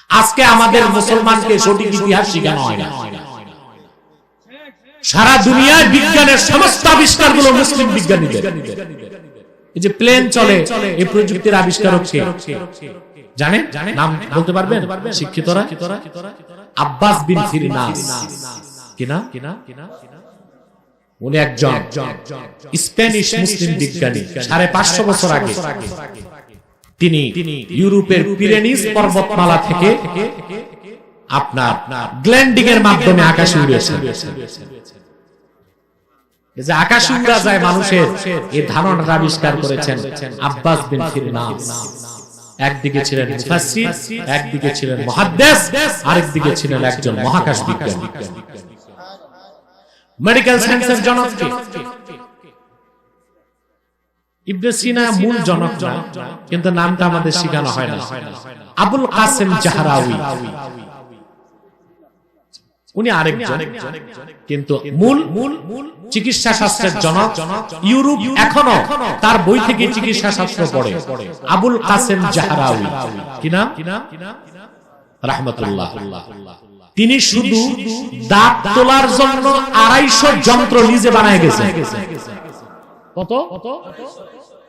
আজকে আমাদের মুসলমানকে সঠিক ইতিহাস শেখানো হয় না। সারা দুনিয়ায় বিজ্ঞানের সমস্ত আবিষ্কারগুলো মুসলিম বিজ্ঞানীদের। এই যে প্লেন চলে, এই প্রযুক্তির আবিষ্কারক কে জানেন? নাম বলতে পারবেন শিক্ষিতরা? আব্বাস বিন ফিরনাস। কিনা? উনি একজন স্প্যানিশ মুসলিম বিজ্ঞানী। 550 বছর আগে তিনি ইউরোপের পিরেনিস পর্বতমালা থেকে আপনার গ্ল্যান্ডিং এর মাধ্যমে আকাশে উড়েছেন। যে আকাশে উড়া যায় মানুষের, এই ধারণাটা আবিষ্কার করেছেন আব্বাস বিন ফিরনাস। একদিকে ছিলেন মুফাসসির, একদিকে ছিলেন মুহাদ্দিস, আরেকদিকে ছিলেন একজন মহাকাশ বিজ্ঞানী। মেডিকেল সায়েন্সের জনক কে? ইবনে সিনা মূল জনক না, কিন্তু নামটা আমাদের শেখানো হয় না। আবুল কাসেম জাহরাউই, উনি আরেকজন, কিন্তু মূল চিকিৎসা শাস্ত্রের জনক। ইউরোপ এখনো তার বই থেকে চিকিৎসা শাস্ত্র পড়ে। আবুল কাসেম জাহরাউই, কি নাম? রাহমাতুল্লাহ। তিনি শুধু দাঁত তোলার জন্য 250 যন্ত্র নিজে বানায় গেছেন। কত?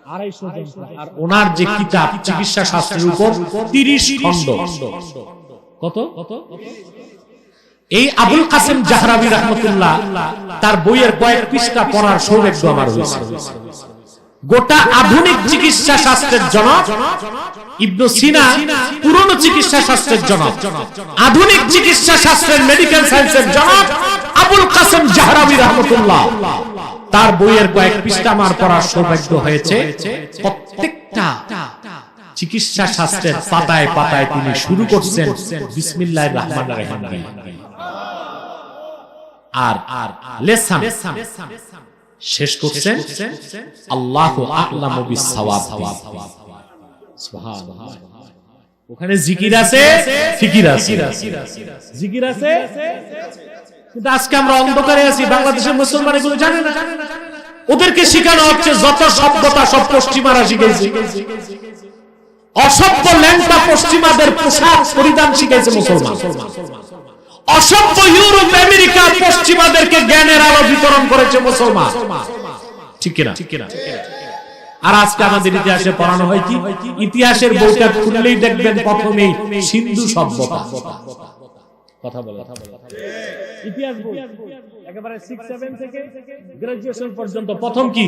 250 যন্ত্র। আর ওনার যে কিতাব চিকিৎসা শাস্ত্রের উপর 30 খণ্ড। কত? এই আবুল কাসেম জাহরাউই রাহমাতুল্লাহ তার বইয়ের কয়েক পৃষ্ঠা পড়ার সৌভাগ্য আমার হয়েছে। গোটা আধুনিক চিকিৎসা শাস্ত্রের জনক ইবনে সিনা, পুরনো চিকিৎসা শাস্ত্রের জনক, আধুনিক চিকিৎসা শাস্ত্রের মেডিকেল সায়েন্সের জনক আবুল কাসেম জাহরাউই রাহমাতুল্লাহ। তার বইয়ের কয়েক পৃষ্ঠা আমার পড়ার সৌভাগ্য হয়েছে। প্রত্যেকটা চিকিৎসা শাস্ত্রের পাতায় পাতায় তিনি শুরু করছেন বিসমিল্লাহির রহমানির রহিম দিয়ে। আর লেসান শেষ করছেন আল্লাহু আ'লামু বিস-সাওয়াব। সুবহানাল্লাহ। ওখানে জিকির আছে, ফিকির আছে, জিকির আছে। কিন্তু আজকে আমরা অন্ধকারে আছি। বাংলাদেশের মুসলমান এগুলো জানে না। ওদেরকে শেখানো হচ্ছে যত সভ্যতা সব পশ্চিমারা শিখেছে। অসভ্য ল্যাংটা পশ্চিমাদের পোশাক পরিধান শিখেছে মুসলমান। অসভ্য ইউরোপ আমেরিকা পশ্চিমাদেরকে জ্ঞানের আলো বিতরণ করেছে মুসলমান। ঠিক কিনা? আর আজকে আমাদের ইতিহাসে পড়ানো হয় কি? ইতিহাসের বইটা খুললেই দেখবেন প্রথমেই সিন্ধু সভ্যতা। কথা বলে ইতিহাস বই একেবারে 6-7 থেকে গ্রাজুয়েশন পর্যন্ত প্রথম কি?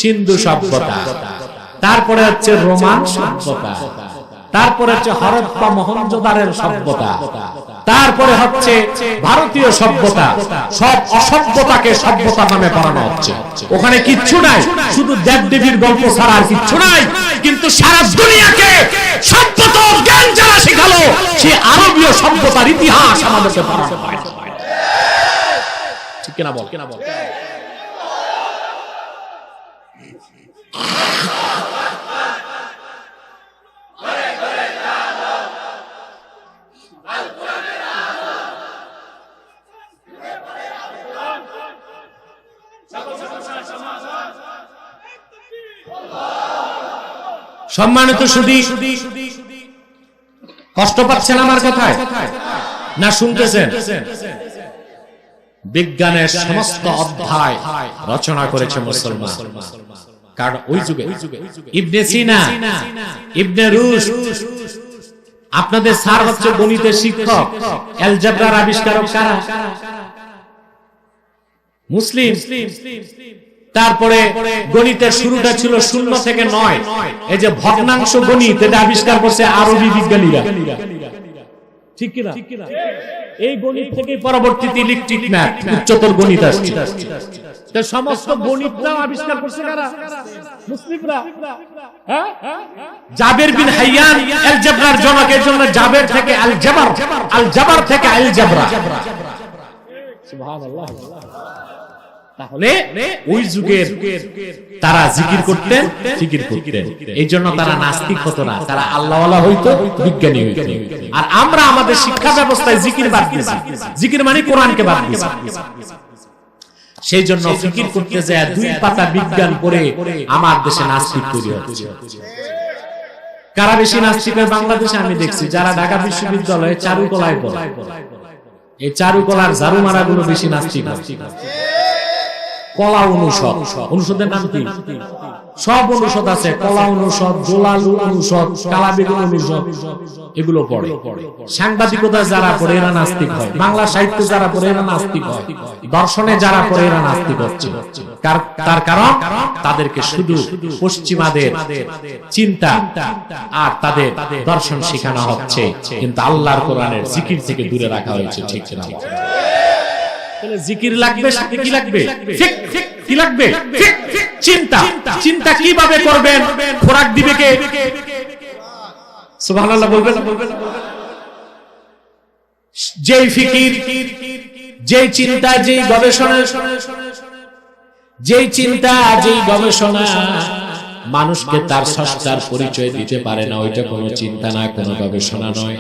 সিন্ধু সভ্যতা। তারপরে হচ্ছে রোমান সভ্যতা, তারপরে হচ্ছে হরপ্পা মহেঞ্জোদারোর সভ্যতা, তারপরে হচ্ছে ভারতীয় সভ্যতা। সব অসভ্যতাকে সভ্যতা নামে পড়ানো হচ্ছে। ওখানে কিচ্ছু নাই, শুধু দেবদেবীর গল্প ছাড়া আর কিচ্ছু নাই। কিন্তু সারা দুনিয়াকে সভ্যতা জ্ঞান যারা শেখালো, সে আরবীয় সভ্যতার ইতিহাস আমাদেরকে পড়ানো হয়। ঠিক কিনা বল? সম্মানিত সুধী, কষ্ট পাচ্ছেন আমার কথায় না শুনতেছেন? বিজ্ঞানের সমস্ত অধ্যায় রচনা করেছে মুসলমান। কারণ ওই যুগে ইবনে সিনা, ইবনে রুশদ, আপনাদের স্যার হচ্ছে গণিতের শিক্ষক। অ্যালজেব্রার আবিষ্কারক কারা? মুসলিম। তারপরে গণিতের শুরুটা ছিল 0 থেকে 9। এই যে ভগ্নাংশ গণিত, এটা আবিষ্কার করছে আরবি বিজ্ঞানীরা। ঠিক কিনা? এই গণিত থেকে পরবর্তীতে ইলেকট্রিক ম্যাথ, উচ্চতর গণিত আসছে। সমস্ত গণিতটাও আবিষ্কার করছে কারা? মুসলিমরা। জাবের বিন হাইয়ান অ্যালজেব্রার জনক। এর জন্য জাবের থেকে আল-জাবার, আল-জাবার থেকে আল-জাবরা। সুবহানাল্লাহ। তাহলে ওই যুগের তারা জিকির করতেন, ফিকির করতেন। এই জন্য তারা নাস্তিক হতো না, তারা আল্লাহওয়ালা হইতো, বিজ্ঞানী হইতো। আর আমরা আমাদের শিক্ষা ব্যবস্থায় জিকির বাদ দিয়েছি। জিকির মানে কোরআনকে বাদ দিয়েছি। সেই জন্য ফিকির করতে যায় 2 পাতা বিজ্ঞান পড়ে আমার দেশে নাস্তিক তৈরি হচ্ছে। কারা বেশি নাস্তিক বাংলাদেশে আমি দেখছি? যারা ঢাকা বিশ্ববিদ্যালয়ে চারুকলায় পড়ে, এই চারুকলার ঝাড়ু মারা গুলো বেশি নাস্তিক। কলা অনুষদ, অনুষদের নাম কি? সব অনুষদ আছে, কলা অনুষদ, জোলালু অনুষদ, কালাবেগুন অনুষদ, এগুলো পড়ে। সাংবাদিকতা যারা পড়ে এরা নাস্তিক হয়, বাংলা সাহিত্য যারা পড়ে এরা নাস্তিক হয়, দর্শনে যারা পড়ে এরা নাস্তিক হচ্ছে। তার কারণ তাদেরকে শুধু পশ্চিমাদের চিন্তা আর তাদের দর্শন শেখানো হচ্ছে, কিন্তু আল্লাহর কোরআনের জিকির থেকে দূরে রাখা হয়েছে। ঠিক না? জিকির লাগবে, সাথে কি লাগবে? কি লাগবে? চিন্তা। চিন্তা কিভাবে করবেন? খোরাক দিবে কে? সুবহানাল্লাহ বলবেন। যেই ফিকির, যেই চিন্তা, যেই গবেষণা, যেই চিন্তা, যেই গবেষণা মানুষকে তার স্রষ্টার পরিচয় দিতে পারে না, ওইটা কোনো চিন্তা না, কোনো গবেষণা নয়।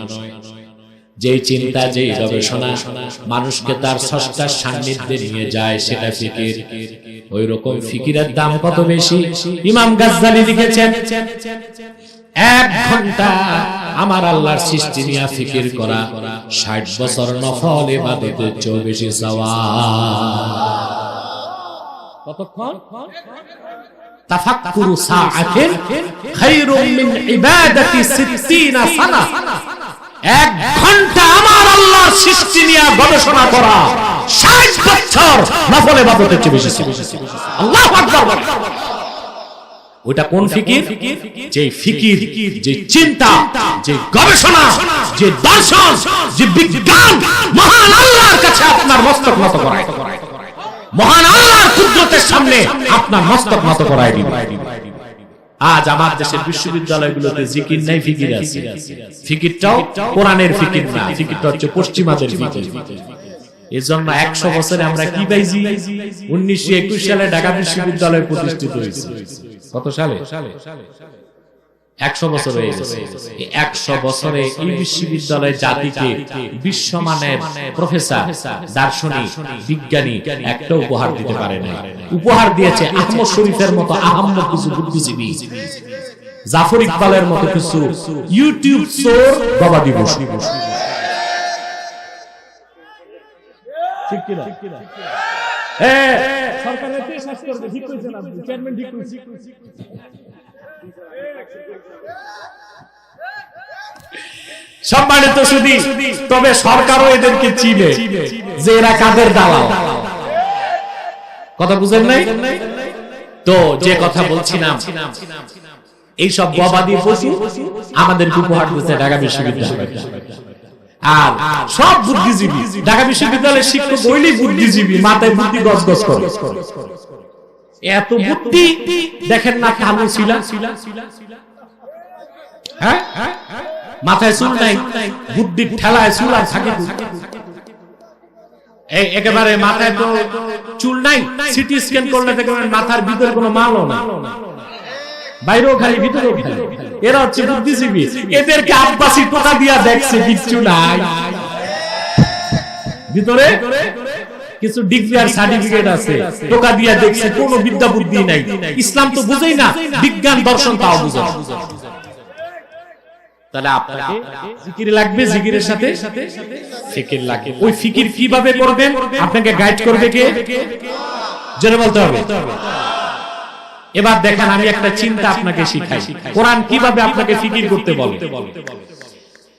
যেই চিন্তা, যেই গবেষণা মানুষকে তার স্রষ্টার সান্নিধ্যে নিয়ে যায়, সেটা ফিকির। ওই রকম ফিকিরের দাম কত বেশি! ইমাম গাজ্জালি লিখেছেন, 1 ঘন্টা আমার আল্লাহর সৃষ্টি নিয়ে ফিকির করা 60 বছর নফল ইবাদতের চেয়ে বেশি সওয়াব। কতক্ষণ? তাফাক্কুরু সাআতিন খায়রুম মিন ইবাদাতি 60 সানা। 1 ঘন্টা আমার আল্লাহর সৃষ্টি নিয়ে গবেষণা করা 60 বছর নফল ইবাদতের চেয়ে বেশি। আল্লাহু আকবার। ওটা কোন ফিকির? যে ফিকির, যে চিন্তা, যে গবেষণা, যে দর্শন, যে বিজ্ঞান মহান আল্লাহর কাছে আপনার মস্তক নত করায়, মহান আল্লাহর কুদরতের সামনে আপনার মস্তক নত করায় দিবে। আজ আমার দেশের বিশ্ববিদ্যালয়গুলোতে জিকির নাই, ফিকির আছে। ফিকিরটাও কোরআনের ফিকির না, ফিকিরটা হচ্ছে পশ্চিমাদের ফিকির। এজন্য 100 বছরে আমরা কি পাইছি? 1921 সালে ঢাকা বিশ্ববিদ্যালয় প্রতিষ্ঠিত হয়েছে। কত সালে? 100 বছর হয়ে গেছে। 100 বছরে এই বিশ্ববিদ্যালয় জাতিকে বিশ্বমানের প্রফেসর, দার্শনিক, বিজ্ঞানী একটা উপহার দিতে পারে না। উপহার দিয়েছে আহমদ শরীফের মতো আহম্মদ কিছু বুদ্ধিজীবী, জাফর ইকবালের মতো কিছু ইউটিউব চোর, গবাদি পশু। ঠিক কি না? সরকারের কে শাসন করবে? ঠিক কইছেন আপনি, চেয়ারম্যান ঠিক কইছে। সম্মানিত সুধী, তবে সরকারও এদেরকে চিনে যে এরা কাদের দালাল। কথা বুঝেন নাই? তো যে কথা বলছিলাম, এইসব গবাদি পশু আমাদের উপহার দিচ্ছে ঢাকা বিশ্ববিদ্যালয়। আর সব বুদ্ধিজীবী, ঢাকা বিশ্ববিদ্যালয়ের শিক্ষক হইলেই বুদ্ধিজীবী, মাথায় বুদ্ধি গজগজ করে। এত বুদ্ধি দেখেন না কালু ছিলা, হ্যাঁ মাথায় চুল নাই, বুদ্ধির ঠেলায় চুল আর থাকে। একেবারে মাথায় তো চুল নাই, সিটি স্ক্যান করলে দেখবেন মাথার ভিতরে কোনো মালও না, বাইরেও খালি ভিতরেও খালি। এরা হচ্ছে বুদ্ধিজীবী। এদেরকে আব্বাসি টোকা দিয়া দেখছে, কিচ্ছু নাই ভিতরে, কিছু ডিগ্রি আর সার্টিফিকেট আছে, টোকা দিয়া দেখছে, কোনো বিদ্যা বুদ্ধি নাই। ইসলাম তো বুঝেই না, বিজ্ঞান দর্শন তাও বুঝে। তাহলে আপনাকে জিকির লাগবে, জিকিরের সাথে ফিকির লাগবে। ওই ফিকির কিভাবে করবেন আপনাকে গাইড করবে কে? জেনে বলতে হবে। এবার দেখেন, আমি একটা চিন্তা আপনাকে শিখাই, কোরআন কিভাবে আপনাকে ফিকির করতে বলে।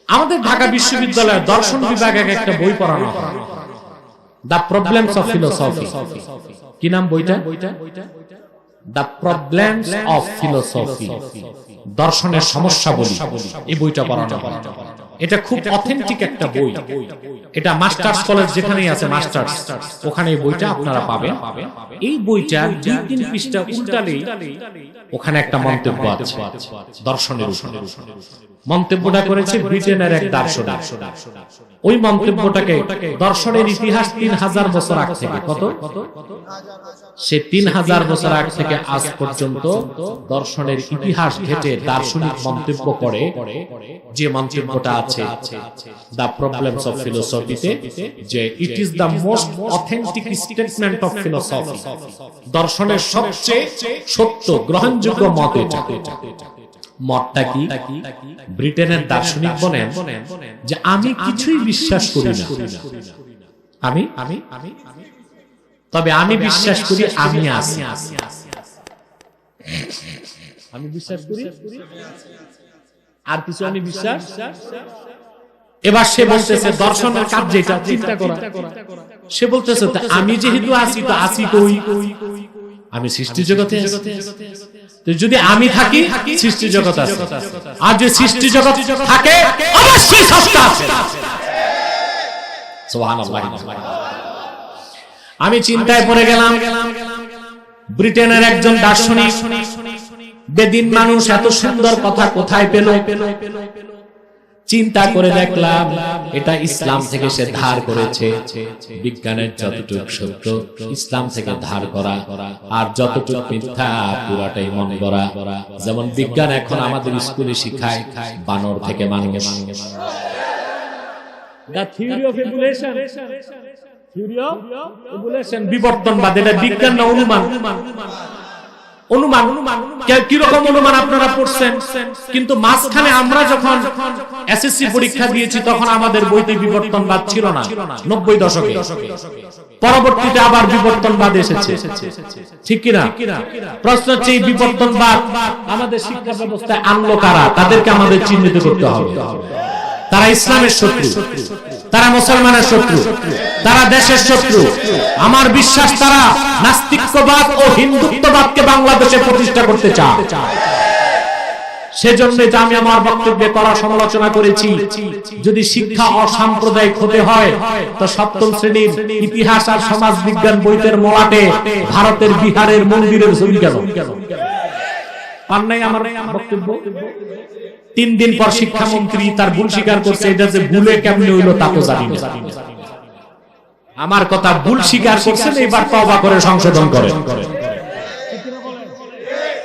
আমাদের ঢাকা বিশ্ববিদ্যালয়ের দর্শন বিভাগে একটা বই পড়ানো হয়, দ্য প্রবলেমস অফ ফিলোসফি। কি নাম বইটা? দ্য প্রবলেমস অফ ফিলোসফি, দর্শনের সমস্যা বলি। এই বইটা পড়ানো হয়। এটা খুব অথেন্টিক একটা বই। এটা মাস্টার্স কলেজ যেখানেই আছে মাস্টার্স, ওখানে এই বইটা আপনারা পাবেন। এই বইটা 2-3 পৃষ্ঠা উল্টালেই ওখানে একটা মন্তব্য আছে দর্শনের উপরে। মন্তব্যটা করেছে ব্রিটেনের এক দার্শনিক। ওই মন্তব্যটাকে দর্শনের ইতিহাস 3000 বছর আগ থেকে, কত সে 3000 বছর আগ থেকে আজ পর্যন্ত দর্শনের ইতিহাস ঘেটে দার্শনিক মন্তব্য করে। যে মন্তব্যটা আছে দ্য প্রবলেমস অফ ফিলোসফিতে, যে it is the most authentic statement of philosophy, দর্শনের সবচেয়ে সত্য গ্রহণযোগ্য মত এটা। মতটা কি? ব্রিটেনের দার্শনিক বলেন যে আমি কিছুই বিশ্বাস করি না, তবে আমি বিশ্বাস করি আমি আছি। আমি বিশ্বাস করি আর কিছু আমি বিশ্বাস। এবার সে বলতেছে দর্শনের কাজ যেটা চিন্তা করা, সে বলতেছে আমি যেহেতু আছি তো আছি কই? আমি সৃষ্টি জগতে আছি। যদি আমি থাকি সৃষ্টি জগৎ আছে, আর যে সৃষ্টি জগৎ থাকে অবশ্যই সত্তা আছে। সুবহানাল্লাহ। আমি চিন্তায় পড়ে গেলাম, ব্রিটেনের একজন দার্শনিক বেদিন মানুষ এত সুন্দর কথা কোথায় পেল? চিন্তা করে দেখলাম এটা ইসলাম থেকে সে ধার করেছে। বিজ্ঞানের যতটুকু সত্য ইসলাম থেকে ধার করা, আর যতটুকু মিথ্যা পুরাটাই মন গড়া। যেমন বিজ্ঞান এখন আমাদের স্কুলে শিখায় বানর থেকে মানুষ। The theory of evolution, বিবর্তনবাদ, এটা বিজ্ঞান না অনুমান? অনুমান কিরকম অনুমান আপনারা পড়ছেন, কিন্তু মাঝখানে আমরা যখন এসএসসি পরীক্ষা দিয়েছি তখন আমাদের বইতে বিবর্তনবাদ ছিল না, 90 দশকে। পরবর্তীতে আবার বিবর্তনবাদ এসেছে, ঠিক কিনা? প্রশ্ন হচ্ছে এই বিবর্তনবাদ আমাদের শিক্ষা ব্যবস্থায় আনলো কারা? তাদেরকে আমাদের চিহ্নিত করতে হবে। তারা ইসলামের শত্রু, তারা মুসলমানের শত্রু, তারা দেশের শত্রু। আমার বিশ্বাস তারা নাস্তিক্যবাদ ও হিন্দুত্ববাদকে বাংলাদেশে প্রতিষ্ঠা করতে চায়। সেজন্য আমি আমার বক্তব্যে কড়া সমালোচনা করেছি। যদি শিক্ষা অসাম্প্রদায়িক হতে হয় তো সপ্তম শ্রেণীর ইতিহাস আর সমাজ বিজ্ঞান বইয়ের মলাটে ভারতের বিহারের মন্দিরের ছবি কেন পান নাই? আমার বক্তব্য 3 দিন পর শিক্ষামন্ত্রী তার ভুল স্বীকার করছে। এটা যে ভুলে কেমনে হইল তা তো জানি না। আমার কথা ভুল স্বীকার করছেন, এবার তওবা করে সংশোধন করেন।